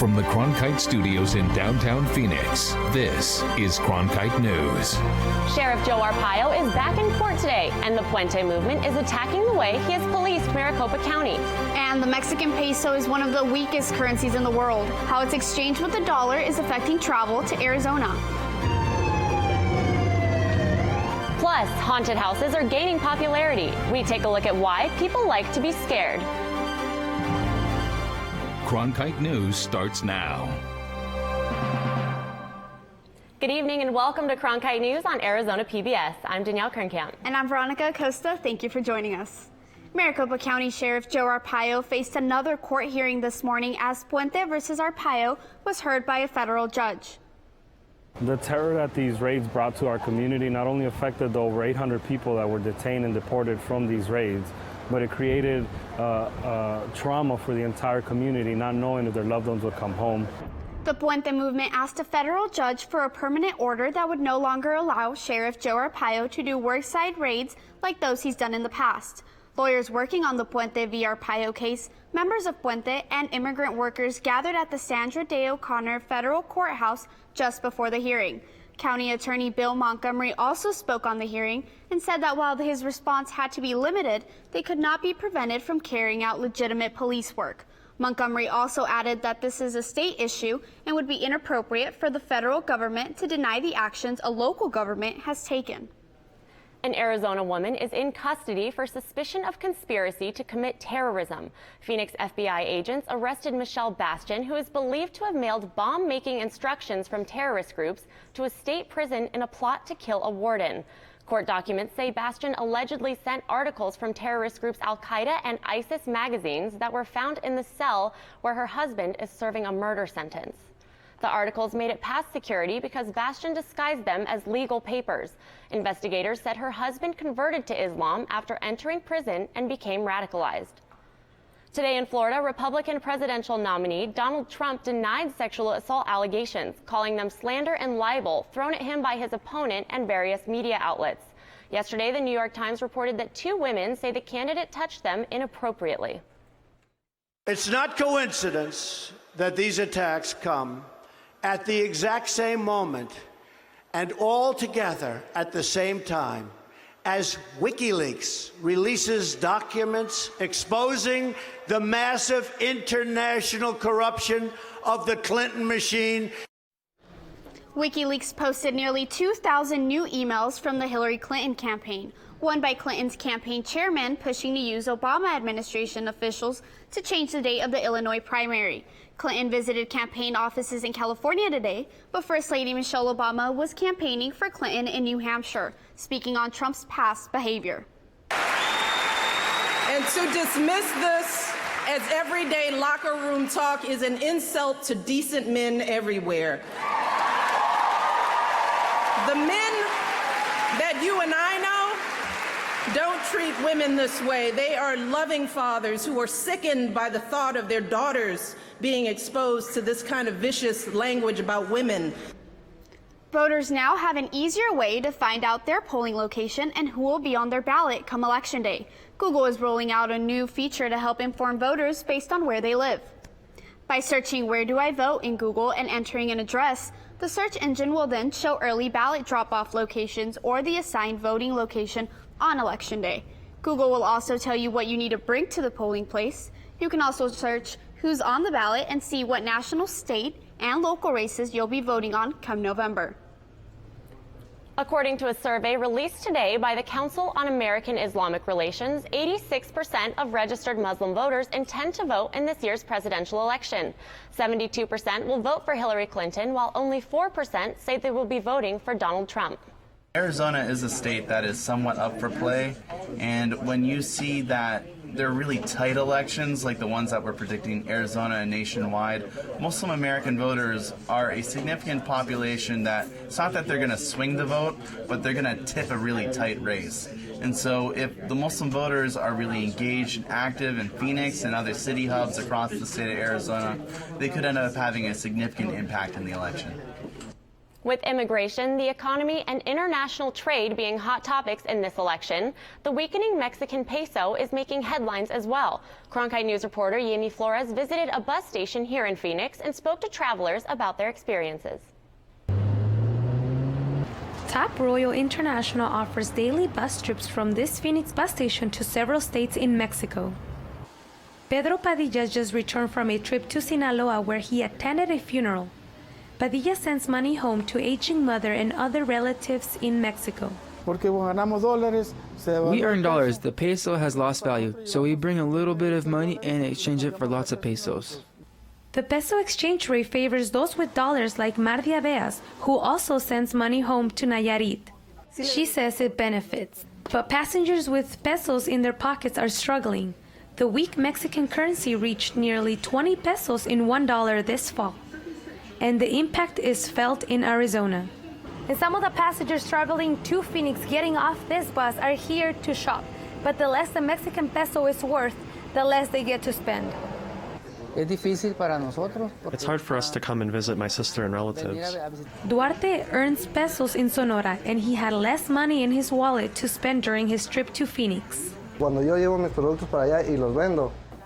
From the Cronkite Studios in downtown Phoenix, this is Cronkite News. Sheriff Joe Arpaio is back in court today, and the Puente movement is attacking the way he has policed Maricopa County. And the Mexican peso is one of the weakest currencies in the world. How its exchange with the dollar is affecting travel to Arizona. Plus, haunted houses are gaining popularity. We take a look at why people like to be scared. Cronkite News starts now. Good evening and welcome to Cronkite News on Arizona PBS. I'm Danielle Kernkamp. And I'm Veronica Acosta. Thank you for joining us. Maricopa County Sheriff Joe Arpaio faced another court hearing this morning as Puente versus Arpaio was heard by a federal judge. The terror that these raids brought to our community not only affected the over 800 people that were detained and deported from these raids, but it created trauma for the entire community, not knowing if their loved ones would come home. The Puente movement asked a federal judge for a permanent order that would no longer allow Sheriff Joe Arpaio to do workside raids like those he's done in the past. Lawyers working on the Puente v. Arpaio case, members of Puente, and immigrant workers gathered at the Sandra Day O'Connor Federal Courthouse just before the hearing. County Attorney Bill Montgomery also spoke on the hearing and said that while his response had to be limited, they could not be prevented from carrying out legitimate police work. Montgomery also added that this is a state issue and would be inappropriate for the federal government to deny the actions a local government has taken. An Arizona woman is in custody for suspicion of conspiracy to commit terrorism. Phoenix FBI agents arrested Michelle Bastian, who is believed to have mailed bomb-making instructions from terrorist groups to a state prison in a plot to kill a warden. Court documents say Bastian allegedly sent articles from terrorist groups Al-Qaeda and ISIS magazines that were found in the cell where her husband is serving a murder sentence. The articles made it past security because Bastian disguised them as legal papers. Investigators said her husband converted to Islam after entering prison and became radicalized. Today in Florida, Republican presidential nominee Donald Trump denied sexual assault allegations, calling them slander and libel thrown at him by his opponent and various media outlets. Yesterday, the New York Times reported that two women say the candidate touched them inappropriately. It's not coincidence that these attacks come at the exact same moment and all together at the same time as WikiLeaks releases documents exposing the massive international corruption of the Clinton machine. WikiLeaks posted nearly 2,000 new emails from the Hillary Clinton campaign, one by Clinton's campaign chairman pushing to use Obama administration officials to change the date of the Illinois primary. Clinton visited campaign offices in California today, but First Lady Michelle Obama was campaigning for Clinton in New Hampshire, speaking on Trump's past behavior. And to dismiss this as everyday locker room talk is an insult to decent men everywhere. The men that you and I know don't treat women this way. They are loving fathers who are sickened by the thought of their daughters being exposed to this kind of vicious language about women. Voters now have an easier way to find out their polling location and who will be on their ballot come Election Day. Google is rolling out a new feature to help inform voters based on where they live. By searching "Where do I vote" in Google and entering an address, the search engine will then show early ballot drop-off locations or the assigned voting location on Election Day. Google will also tell you what you need to bring to the polling place. You can also search who's on the ballot and see what national, state, and local races you'll be voting on come November. According to a survey released today by the Council on American Islamic Relations, 86% of registered Muslim voters intend to vote in this year's presidential election. 72% will vote for Hillary Clinton, while only 4% say they will be voting for Donald Trump. Arizona is a state that is somewhat up for play, and when you see that there are really tight elections like the ones that we're predicting Arizona and nationwide, Muslim American voters are a significant population that it's not that they're going to swing the vote, but they're going to tip a really tight race. And so if the Muslim voters are really engaged and active in Phoenix and other city hubs across the state of Arizona, they could end up having a significant impact in the election. With immigration, the economy, and international trade being hot topics in this election, the weakening Mexican peso is making headlines as well. Cronkite News reporter Yemi Flores visited a bus station here in Phoenix and spoke to travelers about their experiences. TAP Royal International offers daily bus trips from this Phoenix bus station to several states in Mexico. Pedro Padilla just returned from a trip to Sinaloa where he attended a funeral. Padilla sends money home to aging mother and other relatives in Mexico. We earn dollars. The peso has lost value, so we bring a little bit of money and exchange it for lots of pesos. The peso exchange rate favors those with dollars like Mardia Beas, who also sends money home to Nayarit. She says it benefits, but passengers with pesos in their pockets are struggling. The weak Mexican currency reached nearly 20 pesos in $1 this fall, and the impact is felt in Arizona. And some of the passengers traveling to Phoenix getting off this bus are here to shop, but the less the Mexican peso is worth, the less they get to spend. It's hard for us to come and visit my sister and relatives. Duarte earns pesos in Sonora, and he had less money in his wallet to spend during his trip to Phoenix.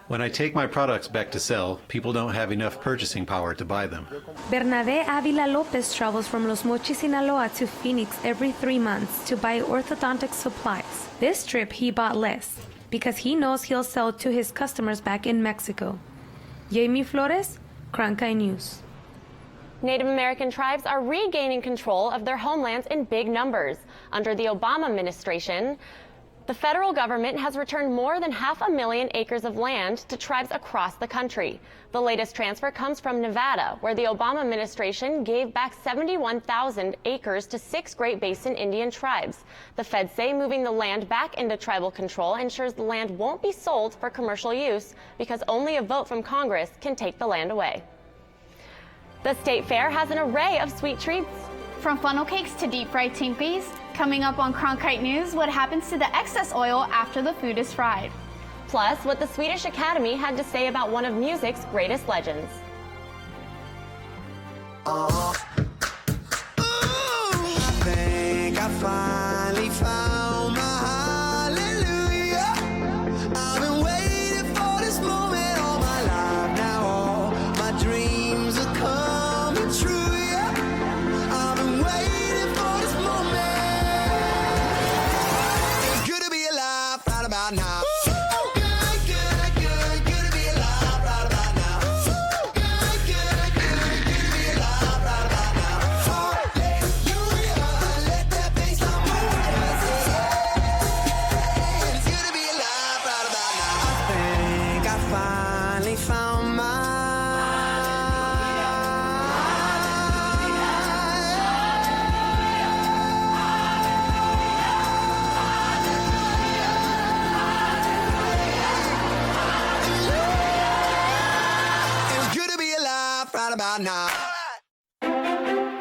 When I take my products back to sell, people don't have enough purchasing power to buy them. Bernabé Avila Lopez travels from Los Mochis, Sinaloa to Phoenix every 3 months to buy orthodontic supplies. This trip he bought less because he knows he'll sell to his customers back in Mexico. Yemi Flores, Cronkite News. Native American tribes are regaining control of their homelands in big numbers. Under the Obama administration, the federal government has returned more than 500,000 acres of land to tribes across the country. The latest transfer comes from Nevada, where the Obama administration gave back 71,000 acres to 6 Great Basin Indian tribes. The feds say moving the land back into tribal control ensures the land won't be sold for commercial use because only a vote from Congress can take the land away. The State Fair has an array of sweet treats. From funnel cakes to deep-fried Twinkies, coming up on Cronkite News, what happens to the excess oil after the food is fried. Plus, what the Swedish Academy had to say about one of music's greatest legends. I think I finally found my hallelujah. I've been waiting for this moment all my life now. All my dreams are coming true, yeah. I've been waiting for this moment. It's good to be alive right about now.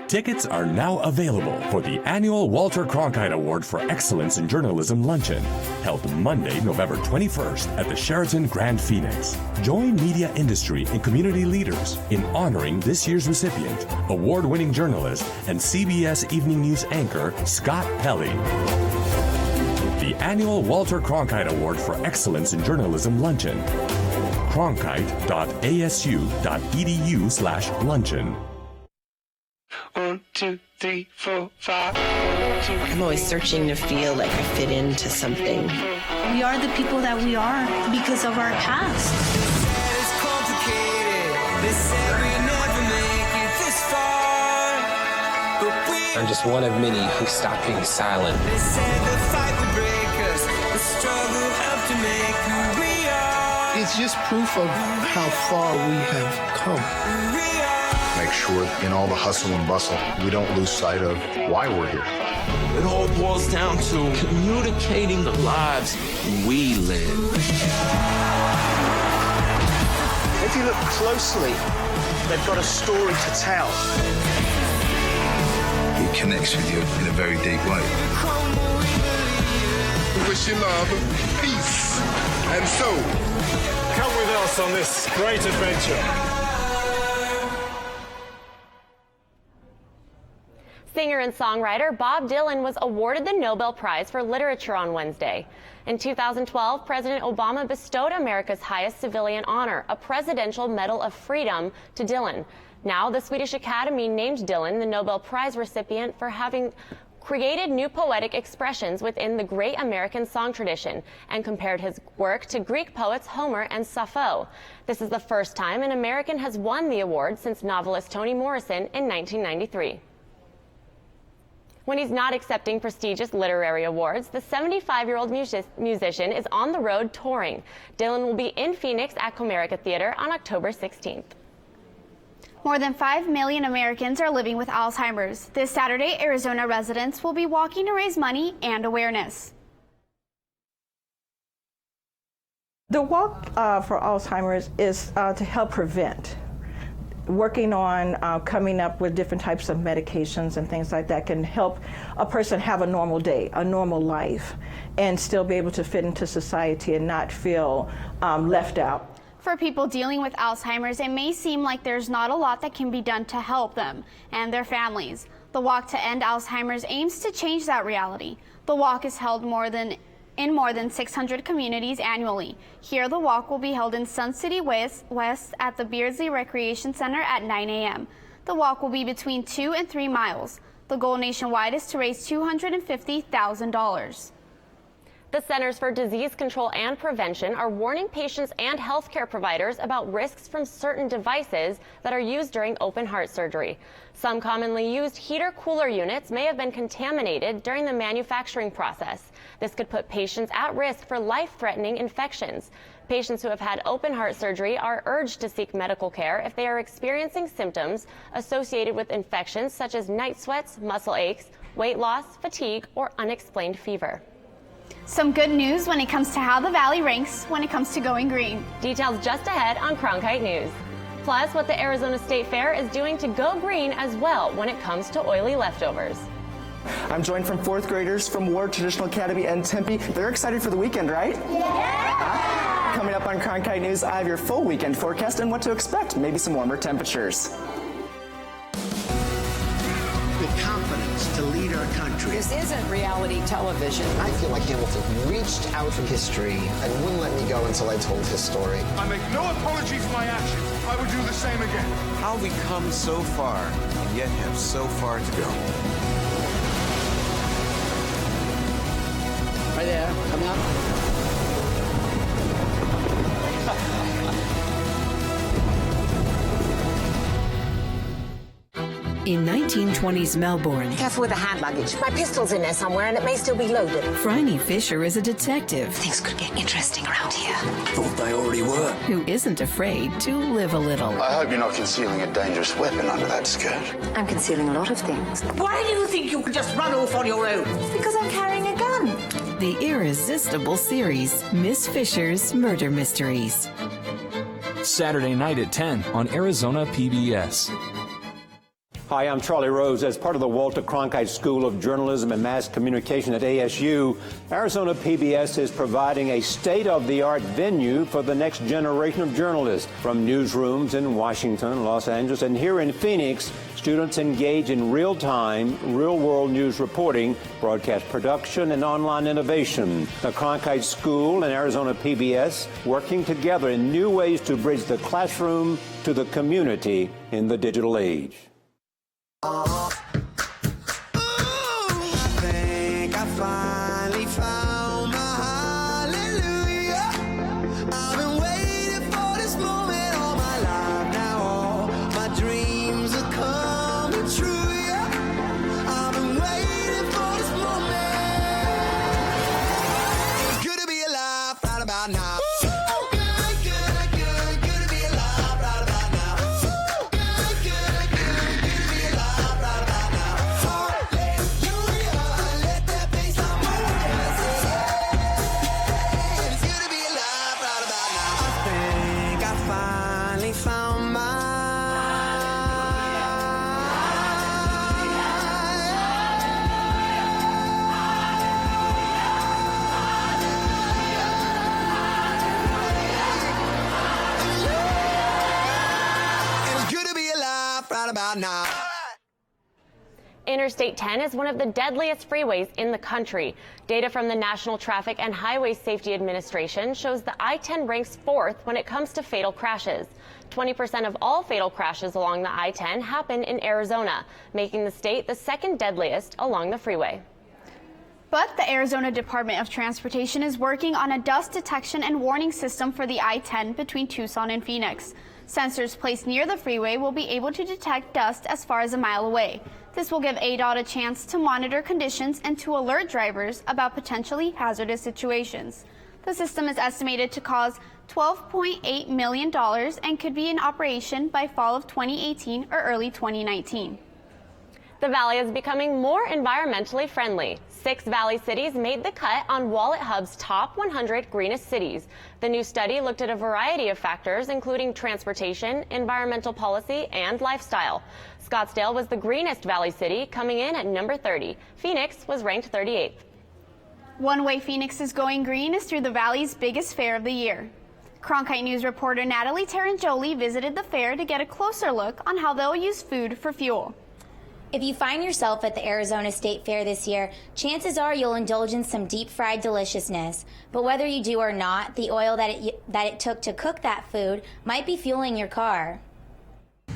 Tickets are now available for the annual Walter Cronkite Award for Excellence in Journalism Luncheon, held Monday, November 21st at the Sheraton Grand Phoenix. Join media industry and community leaders in honoring this year's recipient, award-winning journalist and CBS Evening News anchor Scott Pelley. The annual Walter Cronkite Award for Excellence in Journalism Luncheon. cronkite.asu.edu/luncheon. 1, 2, 3, 4, 5. I'm always searching to feel like I fit into something. We are the people that we are because of our past. It's complicated. They said we never make it this far. I'm just one of many who stopped being silent. They said the fight will break us. The struggle helped to make who we are. It's just proof of how far we have come. Make sure in all the hustle and bustle, we don't lose sight of why we're here. It all boils down to communicating the lives we live. If you look closely, they've got a story to tell. It connects with you in a very deep way. We wish you love, peace, and soul. Come with us on this great adventure. Singer and songwriter Bob Dylan was awarded the Nobel Prize for Literature on Wednesday. In 2012, President Obama bestowed America's highest civilian honor, a Presidential Medal of Freedom, to Dylan. Now, the Swedish Academy named Dylan the Nobel Prize recipient for having created new poetic expressions within the great American song tradition and compared his work to Greek poets Homer and Sappho. This is the first time an American has won the award since novelist Toni Morrison in 1993. When he's not accepting prestigious literary awards, the 75-year-old musician is on the road touring. Dylan will be in Phoenix at Comerica Theater on October 16th. More than 5 million Americans are living with Alzheimer's. This Saturday, Arizona residents will be walking to raise money and awareness. The walk for Alzheimer's is to help prevent. Working on coming up with different types of medications and things like that can help a person have a normal day, a normal life, and still be able to fit into society and not feel left out. For people dealing with Alzheimer's, it may seem like there's not a lot that can be done to help them and their families. The Walk to End Alzheimer's aims to change that reality. The walk is held in more than 600 communities annually. Here, the walk will be held in Sun City West at the Beardsley Recreation Center at 9 a.m. The walk will be between 2 and 3 miles. The goal nationwide is to raise $250,000. The Centers for Disease Control and Prevention are warning patients and healthcare providers about risks from certain devices that are used during open heart surgery. Some commonly used heater-cooler units may have been contaminated during the manufacturing process. This could put patients at risk for life-threatening infections. Patients who have had open heart surgery are urged to seek medical care if they are experiencing symptoms associated with infections such as night sweats, muscle aches, weight loss, fatigue, or unexplained fever. Some good news when it comes to how the Valley ranks when it comes to going green. Details just ahead on Cronkite News. Plus, what the Arizona State Fair is doing to go green as well when it comes to oily leftovers. I'm joined from 4th graders from Ward Traditional Academy and Tempe. They're excited for the weekend, right? Yeah! Coming up on Cronkite News, I have your full weekend forecast and what to expect. Maybe some warmer temperatures. The confidence to lead our country. This isn't reality television. I feel like Hamilton reached out from history and wouldn't let me go until I told his story. I make no apology for my actions. I would do the same again. How we come so far and yet have so far to go. Right there, coming up. In 1920s Melbourne, careful with the hand luggage. My pistol's in there somewhere and it may still be loaded. Phryne Fisher is a detective. Things could get interesting around here. Thought they already were. Who isn't afraid to live a little. I hope you're not concealing a dangerous weapon under that skirt. I'm concealing a lot of things. Why do you think you can just run off on your own? It's because I'm carrying a gun. The irresistible series, Miss Fisher's Murder Mysteries. Saturday night at 10 on Arizona PBS. Hi, I'm Charlie Rose. As part of the Walter Cronkite School of Journalism and Mass Communication at ASU, Arizona PBS is providing a state-of-the-art venue for the next generation of journalists. From newsrooms in Washington, Los Angeles, and here in Phoenix, students engage in real-time, real-world news reporting, broadcast production, and online innovation. The Cronkite School and Arizona PBS working together in new ways to bridge the classroom to the community in the digital age. I think I finally found my hallelujah. I've been waiting for this moment all my life now. All my dreams are coming true, yeah. I've been waiting for this moment. It's good to be alive right about now. Good to be alive right about now. Interstate 10 is one of the deadliest freeways in the country. Data from the National Traffic and Highway Safety Administration shows the I-10 ranks 4th when it comes to fatal crashes. 20% of all fatal crashes along the I-10 happen in Arizona, making the state the second deadliest along the freeway. But the Arizona Department of Transportation is working on a dust detection and warning system for the I-10 between Tucson and Phoenix. Sensors placed near the freeway will be able to detect dust as far as a mile away. This will give ADOT a chance to monitor conditions and to alert drivers about potentially hazardous situations. The system is estimated to cost $12.8 million and could be in operation by fall of 2018 or early 2019. The Valley is becoming more environmentally friendly. 6 Valley cities made the cut on Wallet Hub's top 100 greenest cities. The new study looked at a variety of factors, including transportation, environmental policy, and lifestyle. Scottsdale was the greenest Valley city, coming in at number 30. Phoenix was ranked 38th. One way Phoenix is going green is through the Valley's biggest fair of the year. Cronkite News reporter Natalie Tarangeli visited the fair to get a closer look on how they'll use food for fuel. If you find yourself at the Arizona State Fair this year, chances are you'll indulge in some deep-fried deliciousness. But whether you do or not, the oil that it took to cook that food might be fueling your car.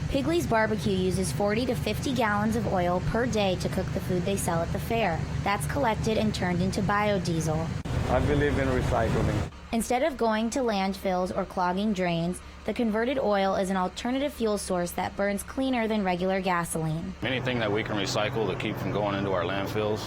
Pigley's Barbecue uses 40 to 50 gallons of oil per day to cook the food they sell at the fair. That's collected and turned into biodiesel. I believe in recycling. Instead of going to landfills or clogging drains, the converted oil is an alternative fuel source that burns cleaner than regular gasoline. Anything that we can recycle to keep from going into our landfills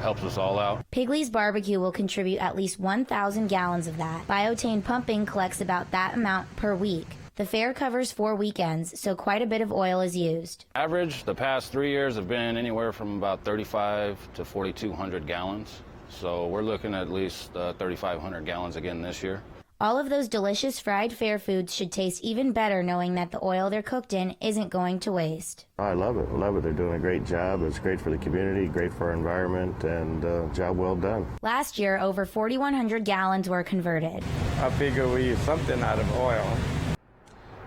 helps us all out. Pigley's Barbecue will contribute at least 1,000 gallons of that. Biotane Pumping collects about that amount per week. The fair covers 4 weekends, so quite a bit of oil is used. Average, the past 3 years have been anywhere from about 3,500 to 4,200 gallons. So we're looking at least 3,500 gallons again this year. All of those delicious fried fair foods should taste even better knowing that the oil they're cooked in isn't going to waste. I love it. I love it. They're doing a great job. It's great for the community, great for our environment, and job well done. Last year, over 4,100 gallons were converted. I figure we use something out of oil.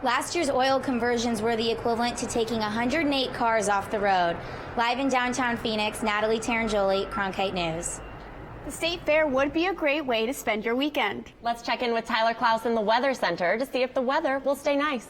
Last year's oil conversions were the equivalent to taking 108 cars off the road. Live in downtown Phoenix, Natalie Tarangeli, Cronkite News. The State Fair would be a great way to spend your weekend. Let's check in with Tyler Klaus in the Weather Center to see if the weather will stay nice.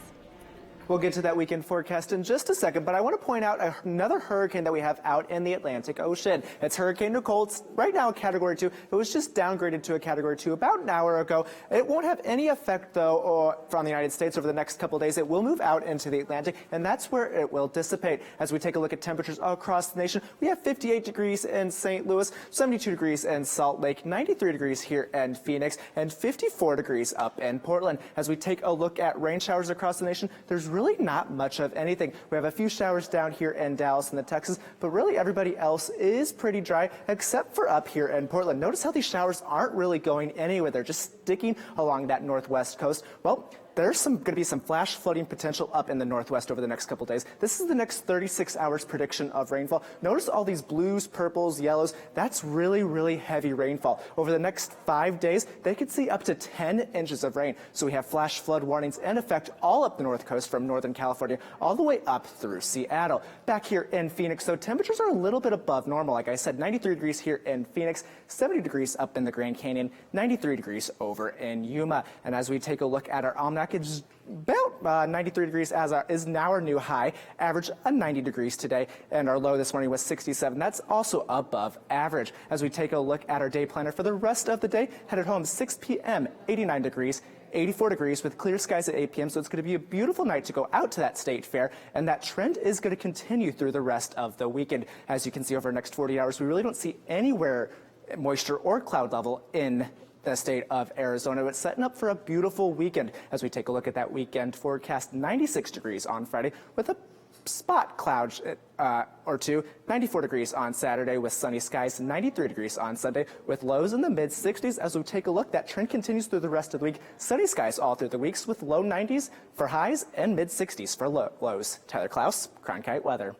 We'll get to that weekend forecast in just a second, but I want to point out another hurricane that we have out in the Atlantic Ocean. It's Hurricane Nicole. It's right now a Category 2. It was just downgraded to a Category 2 about an hour ago. It won't have any effect, though, from the United States over the next couple days. It will move out into the Atlantic, and that's where it will dissipate. As we take a look at temperatures across the nation, we have 58 degrees in St. Louis, 72 degrees in Salt Lake, 93 degrees here in Phoenix, and 54 degrees up in Portland. As we take a look at rain showers across the nation, there's really not much of anything. We have a few showers down here in Dallas and the Texas, but really everybody else is pretty dry except for up here in Portland. Notice how these showers aren't really going anywhere. They're just sticking along that northwest coast. Well, there's going to be some flash flooding potential up in the northwest over the next couple days. This is the next 36 hours prediction of rainfall. Notice all these blues, purples, yellows. That's really, really heavy rainfall. Over the next 5 days, they could see up to 10 inches of rain. So we have flash flood warnings in effect all up the north coast from Northern California all the way up through Seattle. Back here in Phoenix, so temperatures are a little bit above normal. Like I said, 93 degrees here in Phoenix, 70 degrees up in the Grand Canyon, 93 degrees over in Yuma. And as we take a look at our almanac, it's about 93 degrees is now our new high, average 90 degrees today, and our low this morning was 67. That's also above average. As we take a look at our day planner for the rest of the day, headed home 6 p.m., 89 degrees, 84 degrees with clear skies at 8 p.m. So it's going to be a beautiful night to go out to that state fair, and that trend is going to continue through the rest of the weekend. As you can see over the next 40 hours, we really don't see anywhere moisture or cloud level in the state of Arizona. It's setting up for a beautiful weekend. As we take a look at that weekend forecast, 96 degrees on Friday with a spot cloud or two, 94 degrees on Saturday with sunny skies, 93 degrees on Sunday with lows in the mid 60s. As we take a look, that trend continues through the rest of the week. Sunny skies all through the weeks with low 90s for highs and mid 60s for lows. Tyler Klaus, Cronkite Weather.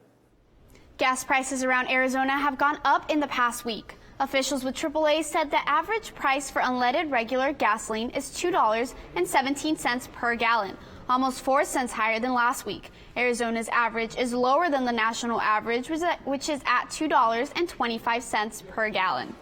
Gas prices around Arizona have gone up in the past week. Officials with AAA said the average price for unleaded regular gasoline is $2.17 per gallon, almost 4 cents higher than last week. Arizona's average is lower than the national average, which is at $2.25 per gallon.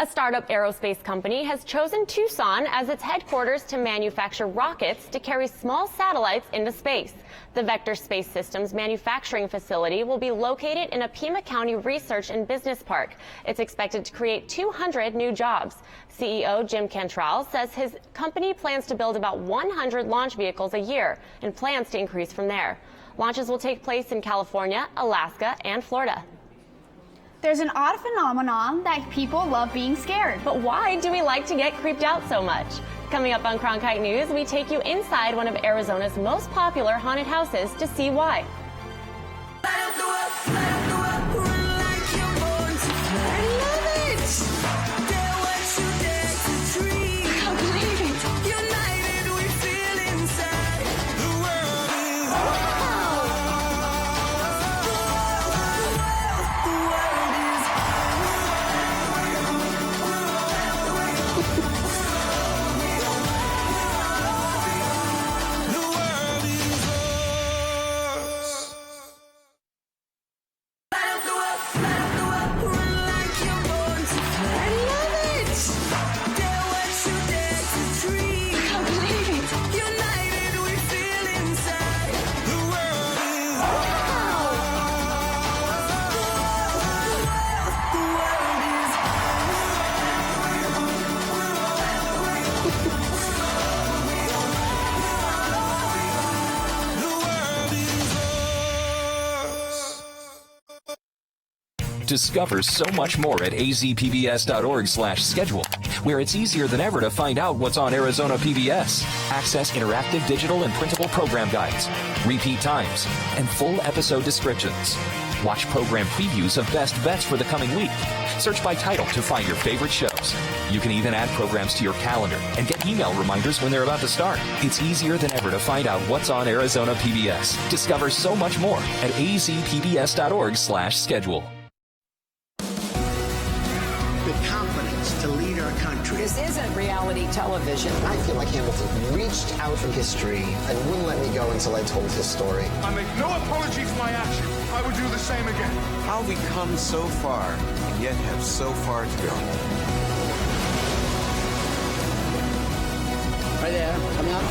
A startup aerospace company has chosen Tucson as its headquarters to manufacture rockets to carry small satellites into space. The Vector Space Systems manufacturing facility will be located in a Pima County Research and Business Park. It's expected to create 200 new jobs. CEO Jim Cantrell says his company plans to build about 100 launch vehicles a year and plans to increase from there. Launches will take place in California, Alaska, and Florida. There's an odd phenomenon that people love being scared. But why do we like to get creeped out so much? Coming up on Cronkite News, we take you inside one of Arizona's most popular haunted houses to see why. Discover so much more at azpbs.org/schedule, where it's easier than ever to find out what's on Arizona PBS. Access interactive digital and printable program guides, repeat times, and full episode descriptions. Watch program previews of best bets for the coming week. Search by title to find your favorite shows. You can even add programs to your calendar and get email reminders when they're about to start. It's easier than ever to find out what's on Arizona PBS. Discover so much more at azpbs.org/schedule. The confidence to lead our country. This isn't reality television. I feel like Hamilton reached out for history and wouldn't let me go until I told his story. I make no apology for my actions. I would do the same again. How we come so far and yet have so far to go. Right there, coming up.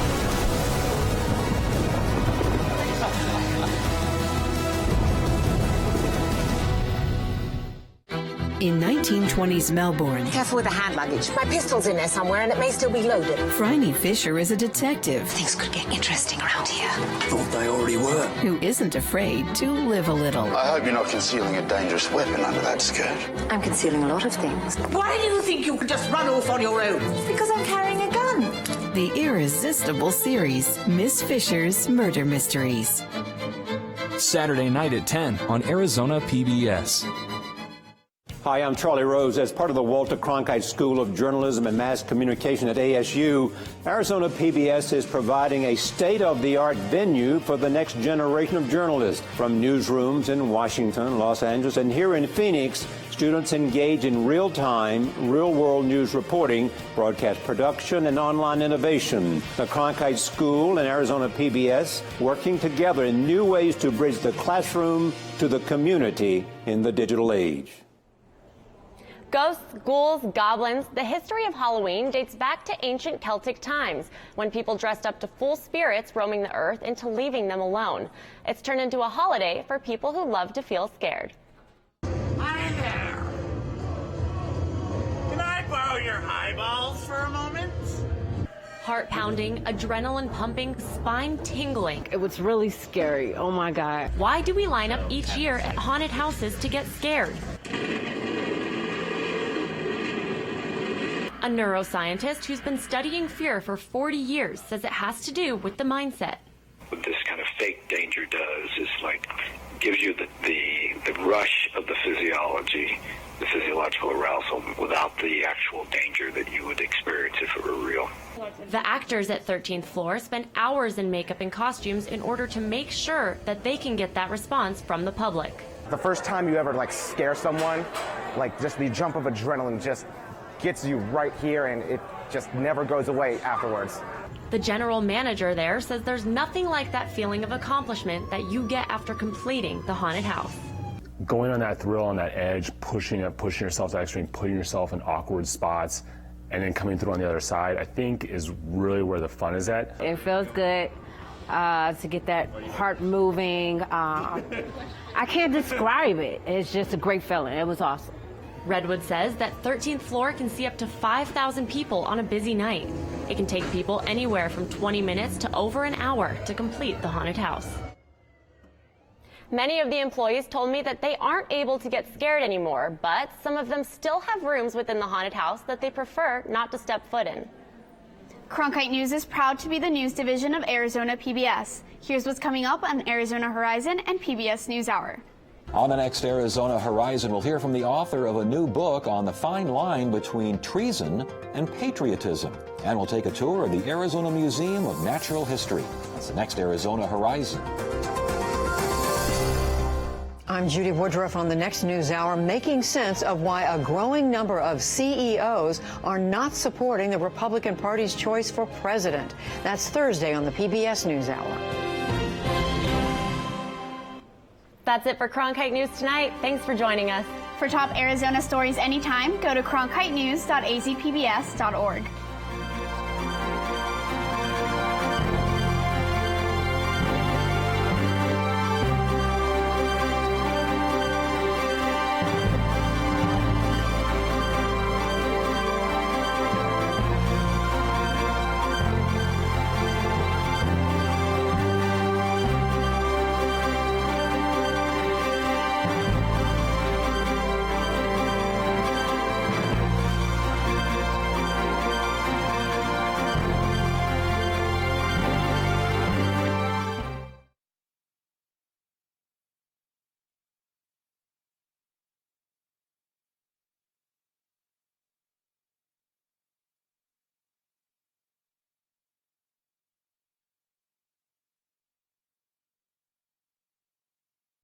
In 1920s Melbourne, Careful with the hand luggage. My pistol's in there somewhere and it may still be loaded. Phryne Fisher is a detective. Things could get interesting around here. Thought they already were. Who isn't afraid to live a little. I hope you're not concealing a dangerous weapon under that skirt. I'm concealing a lot of things. Why do you think you can just run off on your own? Because I'm carrying a gun. The irresistible series, Miss Fisher's Murder Mysteries. Saturday night at 10 on Arizona PBS. Hi, I'm Charlie Rose. As part of the Walter Cronkite School of Journalism and Mass Communication at ASU, Arizona PBS is providing a state-of-the-art venue for the next generation of journalists. From newsrooms in Washington, Los Angeles, and here in Phoenix, students engage in real-time, real-world news reporting, broadcast production, and online innovation. The Cronkite School and Arizona PBS working together in new ways to bridge the classroom to the community in the digital age. Ghosts, ghouls, goblins, the history of Halloween dates back to ancient Celtic times, when people dressed up to fool spirits roaming the earth into leaving them alone. It's turned into a holiday for people who love to feel scared. Hi there. Can I borrow your eyeballs for a moment? Heart pounding, adrenaline pumping, spine tingling. It was really scary. Oh my God. Why do we line up each year at haunted houses to get scared? A neuroscientist who's been studying fear for 40 years says it has to do with the mindset. What this kind of fake danger does is gives you the rush of the physiology, the physiological arousal, without the actual danger that you would experience if it were real. The actors at 13th Floor spend hours in makeup and costumes in order to make sure that they can get that response from the public. The first time you ever scare someone, like just the jump of adrenaline just gets you right here, and it just never goes away afterwards. The general manager there says there's nothing like that feeling of accomplishment that you get after completing the haunted house. Going on that thrill, on that edge, pushing yourself to the extreme, putting yourself in awkward spots, and then coming through on the other side, I think is really where the fun is at. It feels good to get that heart moving. I can't describe it. It's just a great feeling. It was awesome. Redwood says that 13th floor can see up to 5,000 people on a busy night. It can take people anywhere from 20 minutes to over an hour to complete the haunted house. Many of the employees told me that they aren't able to get scared anymore, but some of them still have rooms within the haunted house that they prefer not to step foot in. Cronkite News is proud to be the news division of Arizona PBS. Here's what's coming up on Arizona Horizon and PBS NewsHour. On the next Arizona Horizon, we'll hear from the author of a new book on the fine line between treason and patriotism. And we'll take a tour of the Arizona Museum of Natural History. That's the next Arizona Horizon. I'm Judy Woodruff on the next NewsHour, making sense of why a growing number of CEOs are not supporting the Republican Party's choice for president. That's Thursday on the PBS NewsHour. That's it for Cronkite News tonight. Thanks for joining us. For top Arizona stories anytime, go to cronkitenews.azpbs.org.